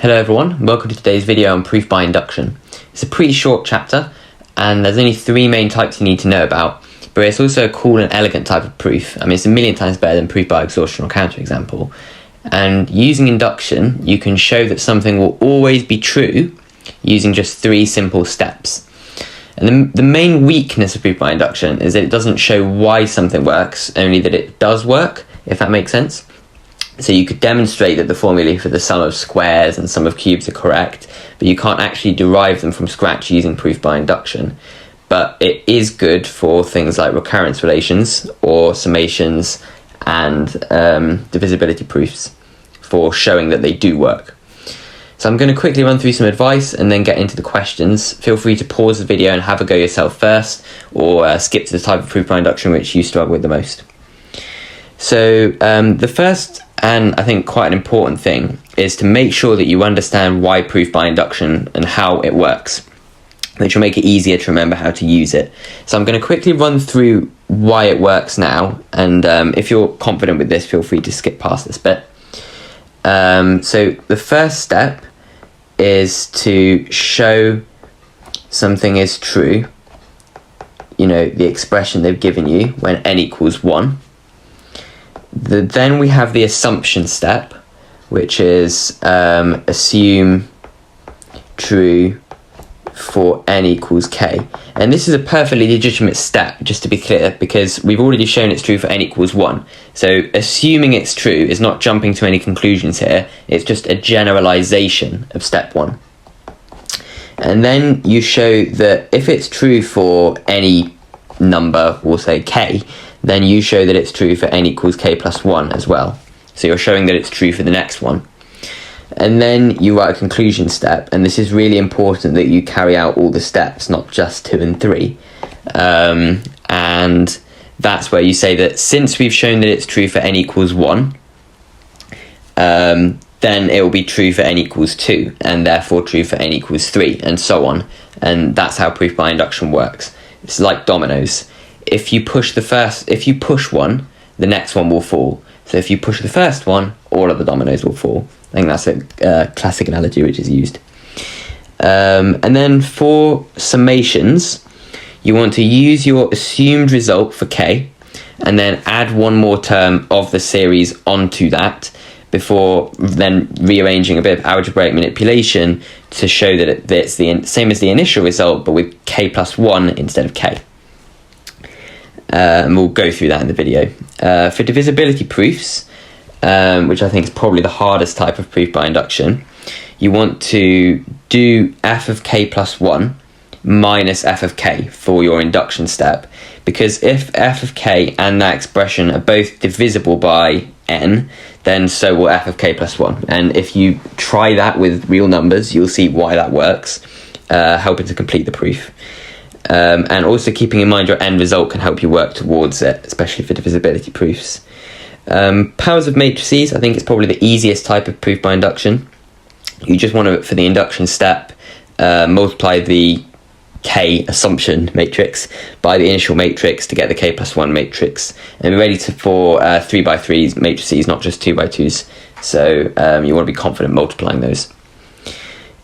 Hello everyone, welcome to today's video on proof by induction. It's a pretty short chapter and there's only three main types you need to know about, but it's also a cool and elegant type of proof. I mean, it's a million times better than proof by exhaustion or counterexample. And using induction, you can show that something will always be true using just three simple steps. And the main weakness of proof by induction is that it doesn't show why something works, only that it does work, if that makes sense. So you could demonstrate that the formulae for the sum of squares and sum of cubes are correct, but you can't actually derive them from scratch using proof by induction. But it is good for things like recurrence relations or summations and divisibility proofs for showing that they do work. So I'm going to quickly run through some advice and then get into the questions. Feel free to pause the video and have a go yourself first, or skip to the type of proof by induction which you struggle with the most. So the first and I think quite an important thing is to make sure that you understand why proof by induction and how it works, which will make it easier to remember how to use it. So I'm going to quickly run through why it works now, and if you're confident with this, feel free to skip past this bit. So the first step is to show something is true, the expression they've given you when n equals 1. Then we have the assumption step, which is assume true for n equals k. And this is a perfectly legitimate step, just to be clear, because we've already shown it's true for n equals 1. So assuming it's true is not jumping to any conclusions here, it's just a generalization of step 1. And then you show that if it's true for any number, we'll say k, then you show that it's true for n equals k plus 1 as well. So you're showing that it's true for the next one. And then you write a conclusion step, and this is really important that you carry out all the steps, not just 2 and 3. And that's where you say that since we've shown that it's true for n equals 1, then it will be true for n equals 2, and therefore true for n equals 3, and so on. And that's how proof by induction works. It's like dominoes. If you push one, the next one will fall. So if you push the first one, all of the dominoes will fall. I think that's a classic analogy which is used. And then for summations, you want to use your assumed result for k, and then add one more term of the series onto that, before then rearranging a bit of algebraic manipulation to show that it's the same as the initial result, but with k plus 1 instead of k. And we'll go through that in the video. For divisibility proofs, which I think is probably the hardest type of proof by induction, you want to do f of k plus 1 minus f of k for your induction step, because if f of k and that expression are both divisible by n, then so will f of k plus 1. And if you try that with real numbers, you'll see why that works, helping to complete the proof. And also keeping in mind your end result can help you work towards it, especially for divisibility proofs. Powers of matrices, I think it's probably the easiest type of proof by induction. You just want to, for the induction step, multiply the k assumption matrix by the initial matrix to get the k plus 1 matrix, and be ready for 3 by 3 matrices, not just 2 by 2s. So you want to be confident multiplying those.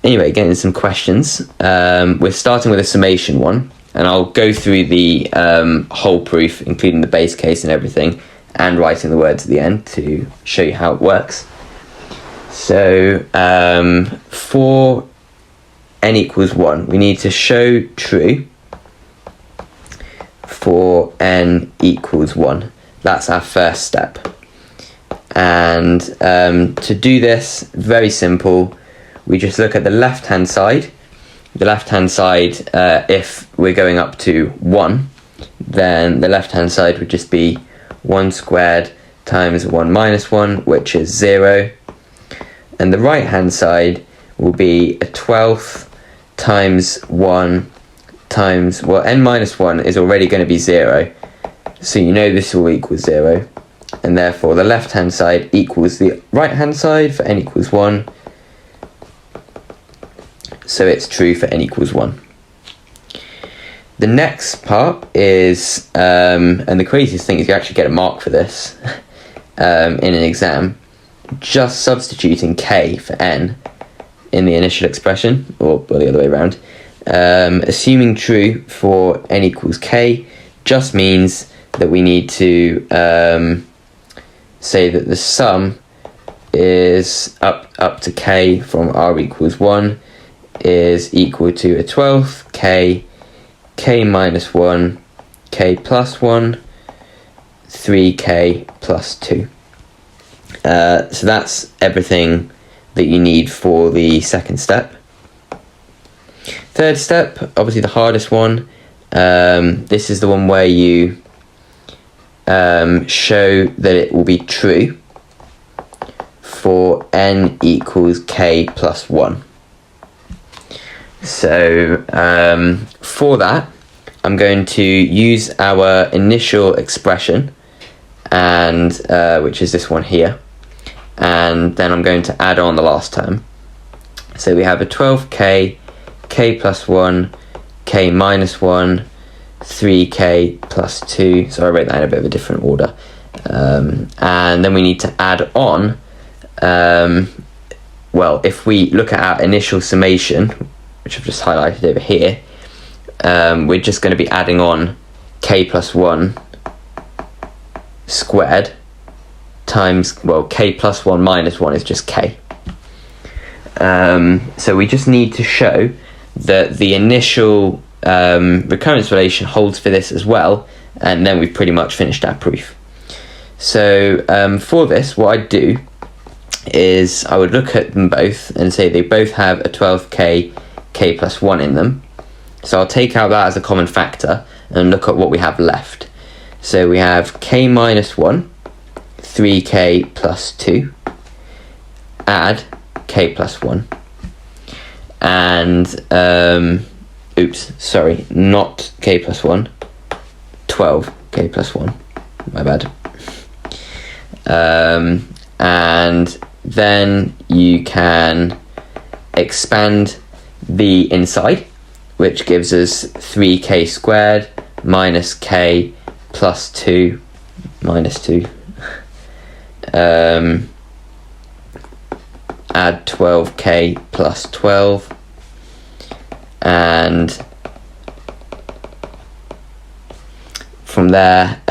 Anyway, getting some questions. We're starting with a summation one, and I'll go through the whole proof, including the base case and everything, and writing the words at the end to show you how it works. So for n equals 1, we need to show true for n equals 1. That's our first step. And to do this, very simple, we just look at the left-hand side. The left-hand side, if we're going up to 1, then the left-hand side would just be 1 squared times 1 minus 1, which is 0. And the right-hand side will be a 12th times 1 times, well, n minus 1 is already going to be 0. So you know this will equal 0. And therefore the left-hand side equals the right-hand side for n equals 1. So it's true for n equals 1. The next part is, and the craziest thing is you actually get a mark for this in an exam, just substituting k for n in the initial expression, or the other way around. Assuming true for n equals k just means that we need to say that the sum is up to k from r equals 1 is equal to a 12th k minus 1, k plus 1, 3k plus 2. So that's everything that you need for the second step. Third step, obviously the hardest one. This is the one where you show that it will be true for n equals k plus 1. So for that, I'm going to use our initial expression, and which is this one here, and then I'm going to add on the last term. So we have a 12k, k plus 1, k minus 1, 3k plus 2. So I wrote that in a bit of a different order. And then we need to add on, well, if we look at our initial summation, which I've just highlighted over here, we're just going to be adding on k plus 1 squared times, well, k plus 1 minus 1 is just k. So we just need to show that the initial recurrence relation holds for this as well, and then we've pretty much finished our proof. So for this, what I'd do is I would look at them both and say they both have a 12k k plus 1 in them. So I'll take out that as a common factor and look at what we have left. So we have k minus 1, 3k plus 2, add k plus 1. And, oops, sorry, not k plus 1, 12k plus 1, my bad. And then you can expand the inside, which gives us 3k squared minus k plus 2 minus 2. Add 12k plus 12, and from there,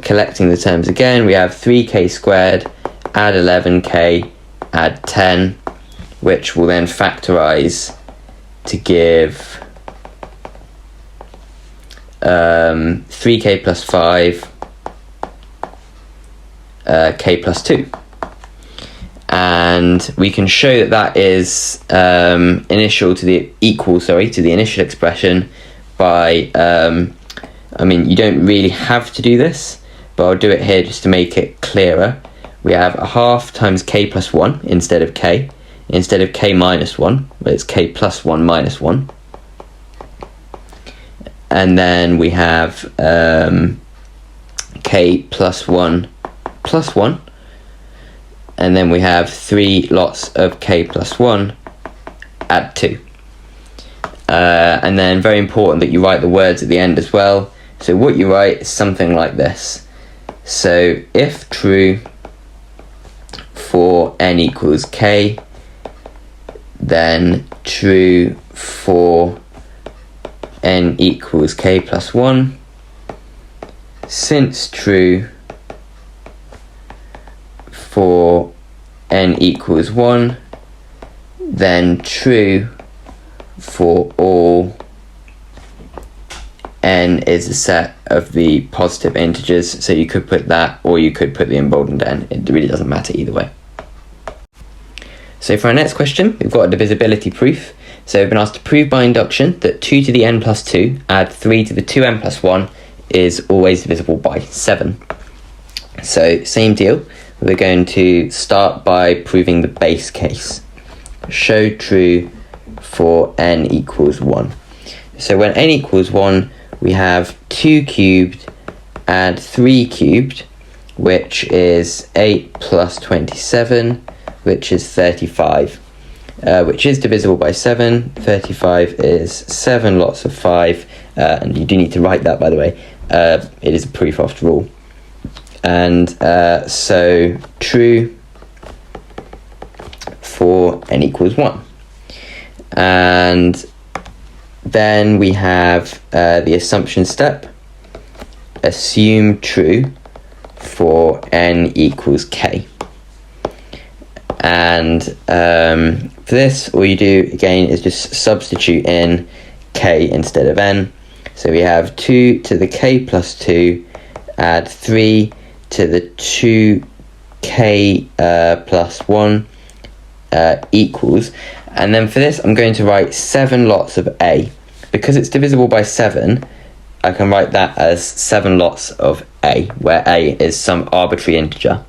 collecting the terms again, we have 3k squared, add 11k, add 10, which will then factorize to give 3k plus 5, k plus 2. And we can show that that is equal to the initial expression by, I mean, you don't really have to do this, but I'll do it here just to make it clearer. We have a half times k plus 1 instead of k minus 1, but it's k plus 1 minus 1. And then we have k plus 1 plus 1. And then we have 3 lots of k plus 1, add 2. And then very important that you write the words at the end as well. So what you write is something like this. So if true for n equals k, then true for n equals k plus 1, since true for n equals 1, then true for all n is a set of the positive integers. So you could put that, or you could put the emboldened n. It really doesn't matter either way. So for our next question, we've got a divisibility proof. So we've been asked to prove by induction that 2 to the n plus 2 add 3 to the 2n plus 1 is always divisible by 7. So same deal. We're going to start by proving the base case. Show true for n equals 1. So when n equals 1, we have 2 cubed add 3 cubed, which is 8 plus 27, which is 35, which is divisible by 7. 35 is 7 lots of 5, and you do need to write that, by the way. It is a proof after all. And so true for n equals 1. And then we have the assumption step. Assume true for n equals k. And for this, all you do again is just substitute in k instead of n. So we have 2 to the k plus 2, add 3 to the 2k plus 1 equals. And then for this, I'm going to write 7 lots of a. Because it's divisible by 7, I can write that as 7 lots of a, where a is some arbitrary integer.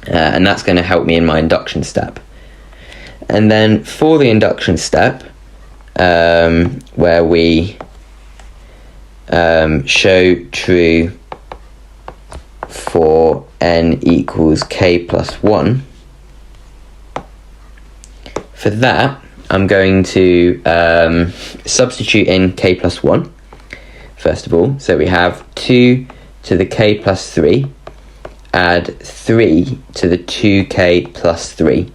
And that's going to help me in my induction step. And then for the induction step, where we show true for n equals k plus 1, for that I'm going to substitute in k plus 1 first of all. So we have 2 to the k plus 3, add 3 to the 2k plus 3.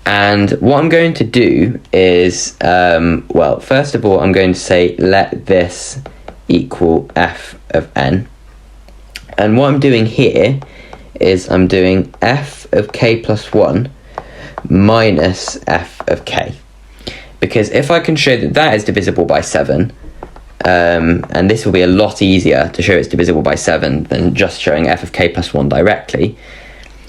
And what I'm going to do is, well, first of all, I'm going to say let this equal f of n. And what I'm doing here is I'm doing f of k plus 1 minus f of k. Because if I can show that that is divisible by 7, and this will be a lot easier to show it's divisible by 7 than just showing f of k plus 1 directly.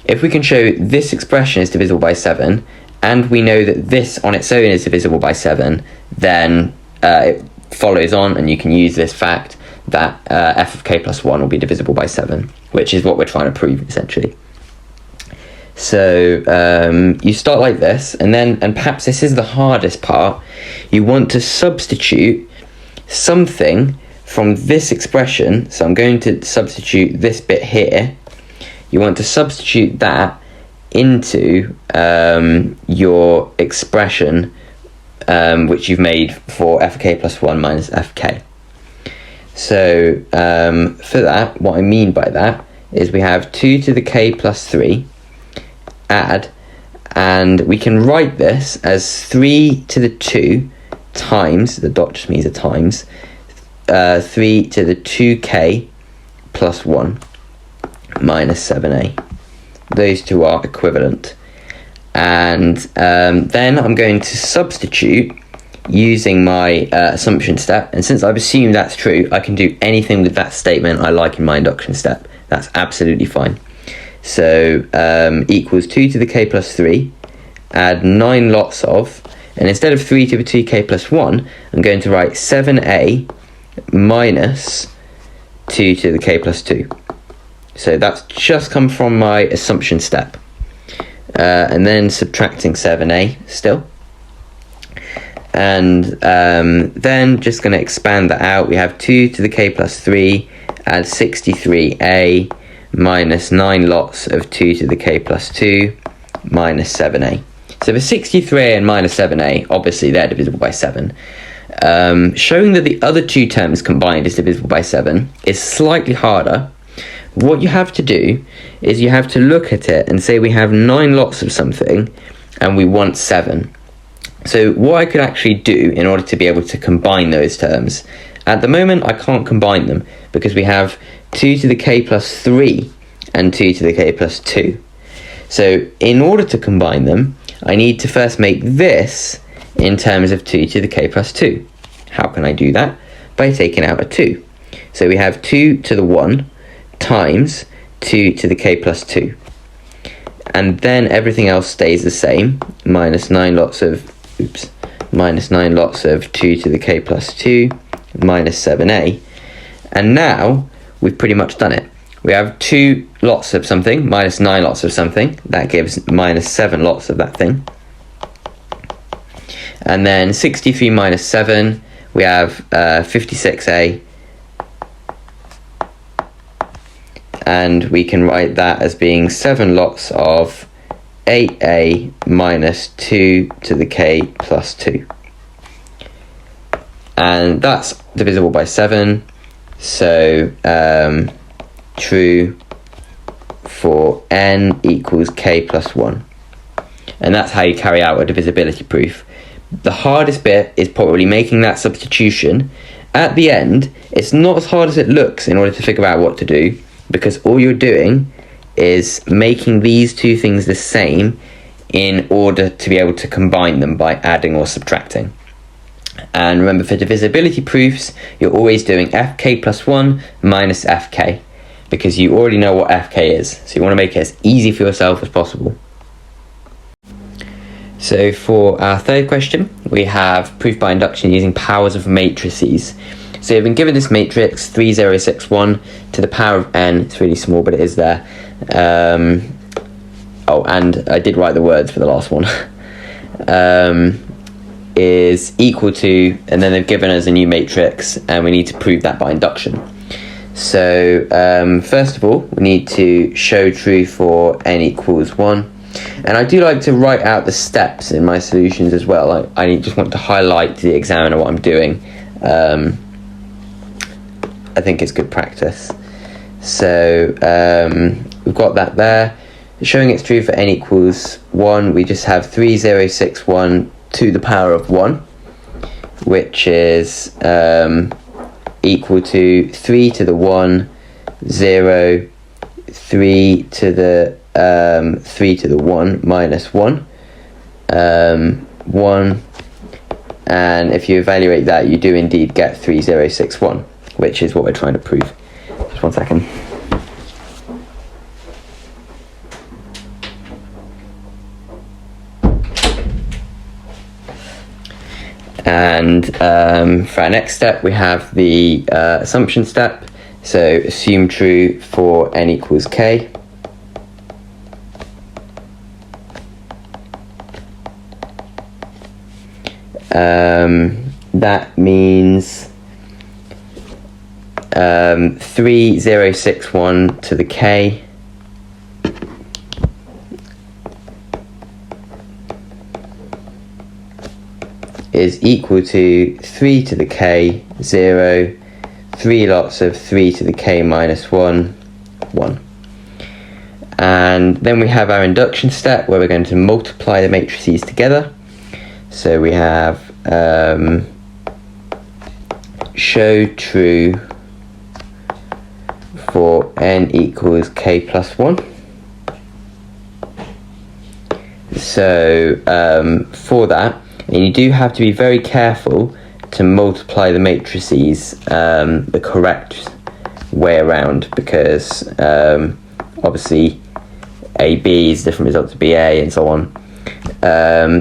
If we can show this expression is divisible by 7, and we know that this on its own is divisible by 7, then it follows on, and you can use this fact that f of k plus 1 will be divisible by 7, which is what we're trying to prove, essentially. So you start like this, and perhaps this is the hardest part, you want to substitute something from this expression. So I'm going to substitute this bit here. You want to substitute that into your expression which you've made for f of k plus 1 minus f of k. So for that, what I mean by that is we have 2 to the k plus 3, add, and we can write this as 3 to the 2 times, the dot just means a times, 3 to the 2k plus 1 minus 7a. Those two are equivalent. And then I'm going to substitute using my assumption step, and since I've assumed that's true, I can do anything with that statement I like in my induction step. That's absolutely fine. So equals 2 to the k plus 3, add 9 lots of, and instead of 3 to the 2k plus 1, I'm going to write 7a minus 2 to the k plus 2. So that's just come from my assumption step. And then subtracting 7a still. And then just going to expand that out. We have 2 to the k plus 3, add 63a minus 9 lots of 2 to the k plus 2 minus 7a. So the 63a and minus 7a, obviously they're divisible by 7. Showing that the other two terms combined is divisible by 7 is slightly harder. What you have to do is you have to look at it and say we have 9 lots of something and we want 7. So what I could actually do in order to be able to combine those terms, at the moment I can't combine them because we have 2 to the k plus 3 and 2 to the k plus 2. So in order to combine them, I need to first make this in terms of 2 to the k plus 2. How can I do that? By taking out a 2. So we have 2 to the 1 times 2 to the k plus 2. And then everything else stays the same, minus 9 lots of 2 to the k plus 2 minus 7a. And now we've pretty much done it. We have 2 lots of something minus 9 lots of something. That gives minus 7 lots of that thing. And then 63 minus 7, we have 56a. And we can write that as being 7 lots of 8a minus 2 to the k plus 2. And that's divisible by 7. So true for n equals k plus 1. And that's how you carry out a divisibility proof. the hardest bit is probably making that substitution. At the end, it's not as hard as it looks in order to figure out what to do, because all you're doing is making these two things the same in order to be able to combine them by adding or subtracting. And remember, for divisibility proofs, you're always doing fk plus 1 minus fk, because you already know what fk is. So you want to make it as easy for yourself as possible. So for our third question, we have proof by induction using powers of matrices. So you've been given this matrix 3, 0, 6, 1 to the power of n. It's really small, but it is there. Oh, and I did write the words for the last one. Is equal to, and then they've given us a new matrix, and we need to prove that by induction. So first of all, we need to show true for n equals 1. And I do like to write out the steps in my solutions as well. I just want to highlight to the examiner what I'm doing. I think it's good practice. So we've got that there. Showing it's true for n equals 1, we just have 3, 0, 6, 1 to the power of 1, which is equal to 3 to the 1, 0, 3 to the 3 to the 1 minus 1, 1, and if you evaluate that, you do indeed get 3, 0, 6, 1, which is what we're trying to prove. Just 1 second. And for our next step, we have the assumption step. So assume true for n equals k. That means 3, 0, 6, 1 to the k is equal to 3 to the k, 0, 3 lots of 3 to the k minus 1, 1. And then we have our induction step where we're going to multiply the matrices together. So we have show true for n equals k plus 1. So for that, and you do have to be very careful to multiply the matrices the correct way around, because obviously AB is a different result to BA and so on.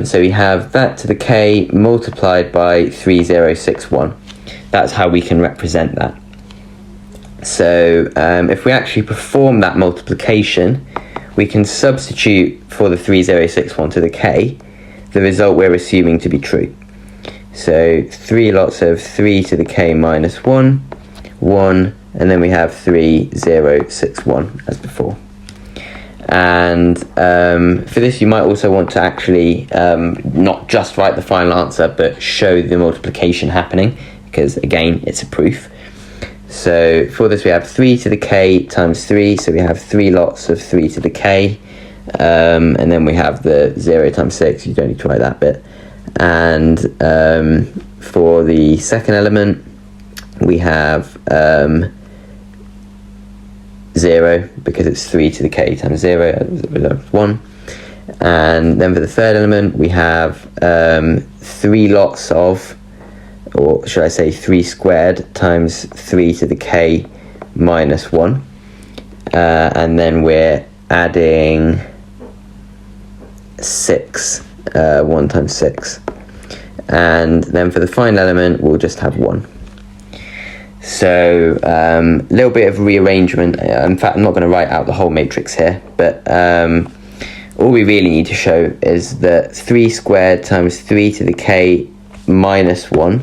So we have that to the k multiplied by 3, 0, 6, 1. That's how we can represent that. So if we actually perform that multiplication, we can substitute for the 3, 0, 6, 1 to the k the result we're assuming to be true. So 3 lots of 3 to the k minus 1, 1, and then we have 3, 0, 6, 1 as before. And for this, you might also want to actually not just write the final answer, but show the multiplication happening, because again, it's a proof. So for this, we have 3 to the k times 3, so we have 3 lots of 3 to the k, and then we have the 0 times 6, you don't need to write that bit. And for the second element, we have 0, because it's 3 to the k times 0, 1. And then for the third element, we have 3 lots of, or should I say 3 squared times 3 to the k minus 1. And then we're adding 6, 1 times 6. And then for the final element, we'll just have 1. So a little bit of rearrangement. In fact, I'm not going to write out the whole matrix here, but all we really need to show is that 3 squared times 3 to the k minus 1.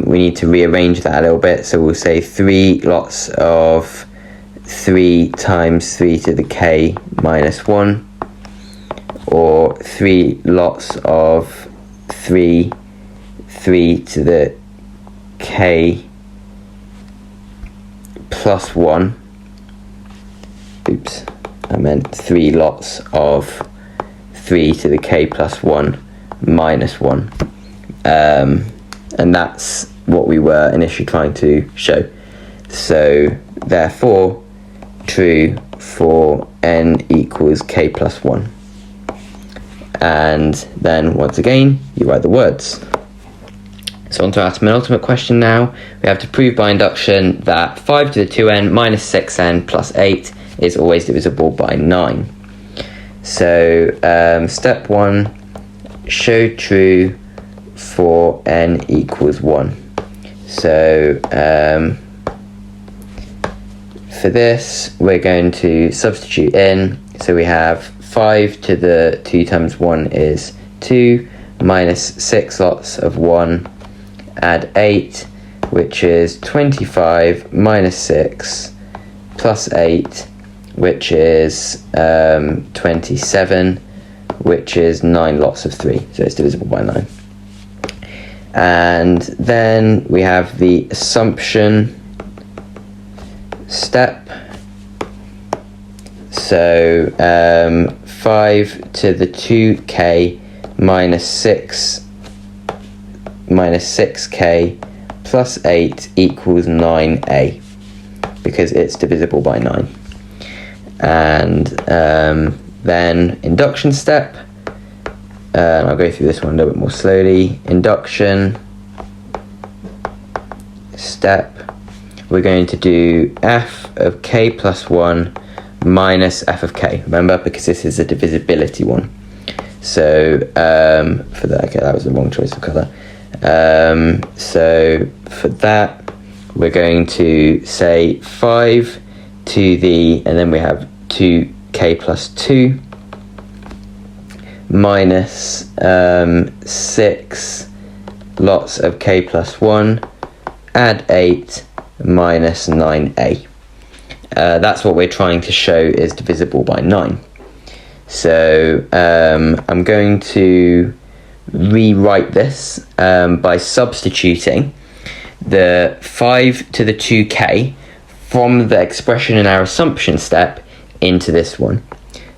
We need to rearrange that a little bit, so we'll say 3 lots of 3 times 3 to the k minus 1, or 3 lots of 3 to the k plus 1. Oops, I meant 3 lots of 3 to the k plus 1 minus 1. And that's what we were initially trying to show. So therefore, true for n equals k plus 1. And then once again, you write the words. So on to our penultimate question now. We have to prove by induction that 5 to the 2n minus 6n plus 8 is always divisible by 9. So step 1, show true for n equals 1. So for this, we're going to substitute in. So we have 5 to the 2 times 1 is 2, minus 6 lots of 1, add 8, which is 25, minus 6, plus 8, which is 27, which is 9 lots of 3. So it's divisible by 9. And then we have the assumption step. So 5 to the 2k minus 6k plus 8 equals 9a, because it's divisible by 9. And then induction step. I'll go through this one a little bit more slowly. Induction step. We're going to do f of k plus 1 minus f of k. Remember, because this is a divisibility one. So for that, okay, that was the wrong choice of colour. So for that, we're going to say 5 to the, and then we have 2k plus 2 minus 6 lots of k plus 1, add 8, minus 9a. That's what we're trying to show is divisible by 9. So I'm going to rewrite this by substituting the 5 to the 2k from the expression in our assumption step into this one.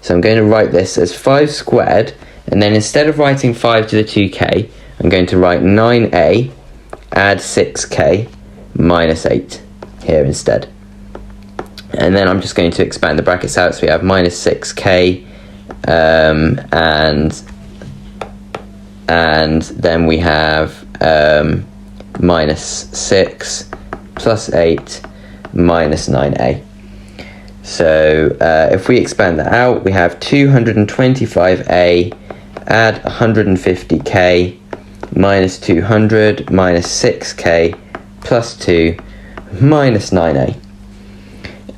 So I'm going to write this as 5 squared, and then instead of writing 5 to the 2k, I'm going to write 9a, add 6k, minus 8 here instead. And then I'm just going to expand the brackets out, so we have minus 6k, and then we have minus 6 plus 8 minus 9a. So if we expand that out, we have 225a, add 150k, minus 200, minus 6k, plus 2, minus 9a.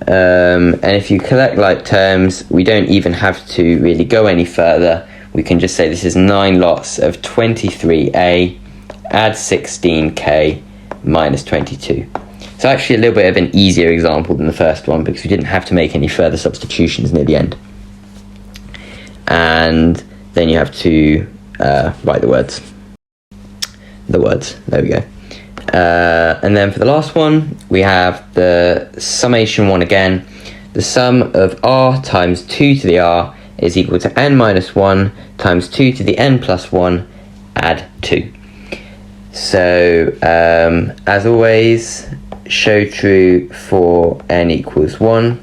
And if you collect like terms, we don't even have to really go any further. We can just say this is 9 lots of 23a, add 16k, minus 22. So actually a little bit of an easier example than the first one, because we didn't have to make any further substitutions near the end. And then you have to write the words. There we go. And then for the last one, we have the summation one again. The sum of r times 2 to the r is equal to n minus 1 times 2 to the n plus 1, add 2. So, as always, show true for n equals 1.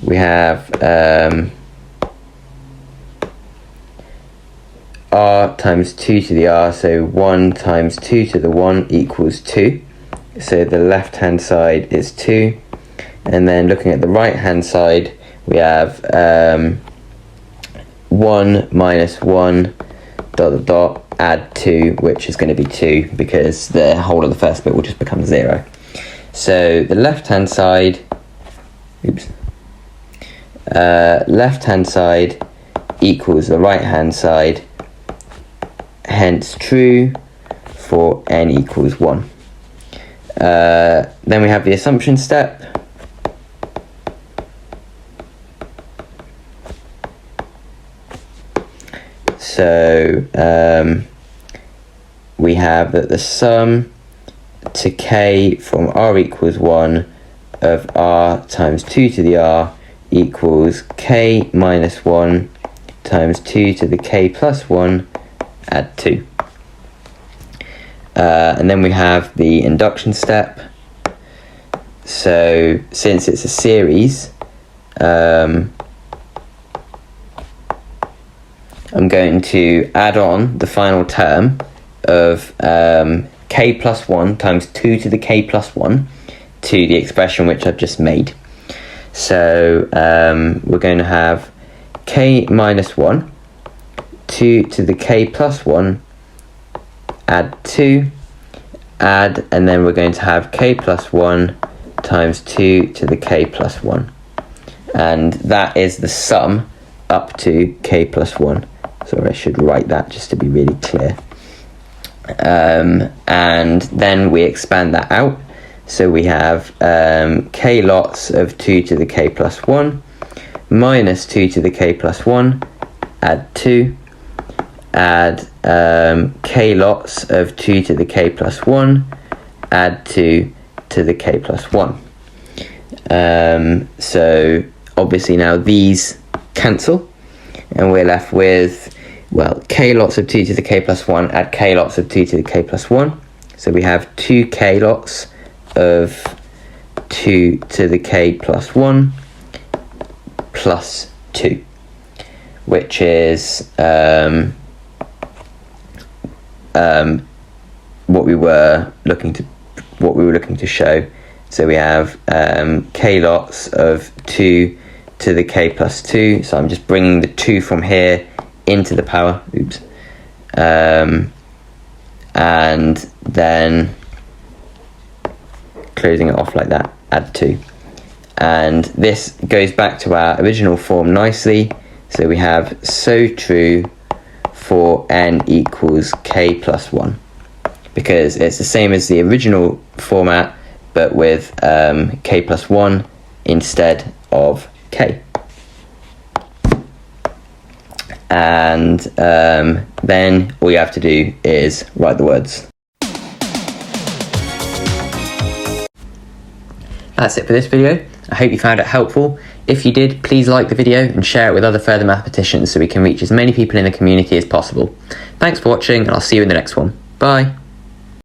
We have r times 2 to the r, so 1 times 2 to the 1 equals 2. So the left hand side is 2. And then looking at the right hand side, we have 1 minus 1 dot dot dot, add 2, which is going to be 2 because the whole of the first bit will just become 0. So the left hand side, left hand side equals the right hand side, hence true for n equals 1. Then we have the assumption step. So we have that the sum to k from r equals 1 of r times 2 to the r equals k minus 1 times 2 to the k plus 1 add 2. And then we have the induction step. So since it's a series, I'm going to add on the final term of k plus 1 times 2 to the k plus 1 to the expression which I've just made. So we're going to have k minus 1, 2 to the k plus 1, add 2, add, and then we're going to have k plus 1 times 2 to the k plus 1. And that is the sum up to k plus 1. So I should write that just to be really clear. And then we expand that out. So we have k lots of 2 to the k plus 1 minus 2 to the k plus 1, add 2, add k lots of 2 to the k plus 1, add 2 to the k plus 1. So obviously now these cancel, and we're left with, well, k lots of 2 to the k plus 1 add k lots of 2 to the k plus 1. So we have 2k lots of 2 to the k plus 1 plus 2, which is what we were looking to show. So we have k lots of 2 to the k plus 2. So I'm just bringing the 2 from here into the power. Oops. And then closing it off like that, add 2. And this goes back to our original form nicely. So we have so true for n equals k plus 1, because it's the same as the original format, but with k plus 1 instead of k. And then all you have to do is write the words. That's it for this video. I hope you found it helpful. If you did, please like the video and share it with other further mathematicians so we can reach as many people in the community as possible. Thanks for watching, and I'll see you in the next one. Bye.